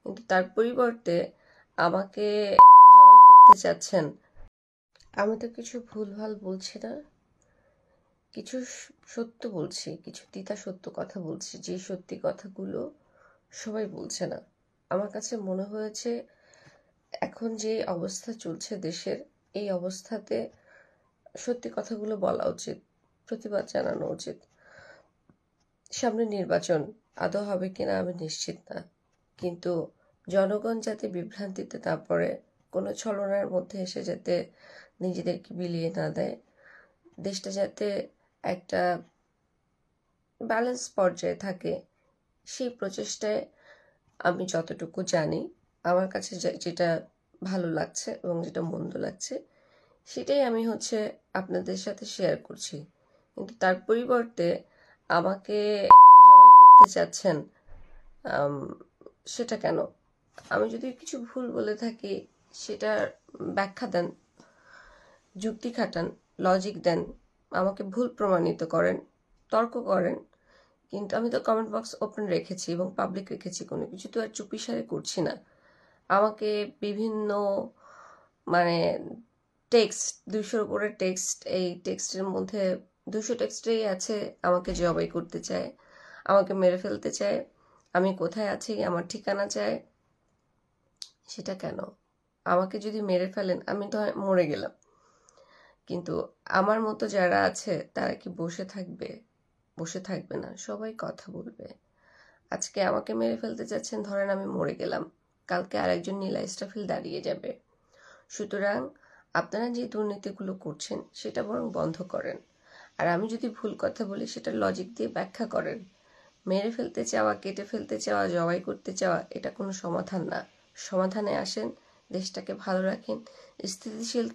কিন্তু তার পরিবর্তে আমাকে জবাই করতে চাচ্ছেন। আমি তো কিছু ভুলভাল বলছি না, কিছু সত্য বলছি, কিছু তিতা সত্য কথা বলছি, যে সত্যি কথাগুলো সবাই বলছে না। আমার কাছে মনে হয়েছে এখন যে অবস্থা চলছে দেশের, এই অবস্থাতে সত্যি কথাগুলো বলা উচিত, প্রতিবাদ জানানো উচিত। সামনে নির্বাচন, আদৌ হবে কিনা আমি নিশ্চিত না, কিন্তু জনগণ যাতে বিভ্রান্তিতে না পড়ে, কোনো ছলনার মধ্যে এসে যাতে নিজেদেরকে বিলিয়ে না দেয়, দেশটা যাতে একটা ব্যালেন্স পর্যায়ে থাকে, সেই প্রচেষ্টায় আমি যতটুকু জানি, আমার কাছে যেটা ভালো লাগছে এবং যেটা মন্দ লাগছে, সেটাই আমি আপনাদের সাথে শেয়ার করছি। কিন্তু তার পরিবর্তে আমাকে জবাই করতে চাচ্ছেন, সেটা কেন? আমি যদি কিছু ভুল বলে থাকি, সেটার ব্যাখ্যা দেন, যুক্তি খাটান, লজিক দেন, আমাকে ভুল প্রমাণিত করেন, তর্ক করেন। কিন্তু আমি তো কমেন্ট বক্স ওপেন রেখেছি এবং পাবলিক রেখেছি, কোনো কিছু তো আর চুপিসারে করছি না। আমাকে বিভিন্ন মানে টেক্সট, 200-র উপরে টেক্সট, এই টেক্সটের মধ্যে 200 টেক্সটেই আছে আমাকে জবাই করতে চায়, আমাকে মেরে ফেলতে চায়, আমি কোথায় আছি আমার ঠিকানা চায়। সেটা কেন? আমাকে যদি মেরে ফেলেন আমি তো মরে গেলাম, কিন্তু আমার মতো যারা আছে তারা কি বসে থাকবে? বসে থাকবে না, সবাই কথা বলবে। আজকে আমাকে মেরে ফেলতে চাচ্ছেন, ধরেন আমি মরে গেলাম, কালকে আরেকজন নীলা ইস্রাফিল দাঁড়িয়ে যাবে। সুতরাং আপনারা যে দুর্নীতিগুলো করছেন সেটা বরং বন্ধ করেন। আর আমি যদি ভুল কথা বলি সেটা লজিক দিয়ে ব্যাখ্যা করেন। মেরে ফেলতে চাওয়া, কেটে ফেলতে চাওয়া, জবাই করতে চাওয়া এটা কোনো সমাধান না। সমাধানে আসেন, দেশটাকে ভালো রাখেন, স্থিতিশীল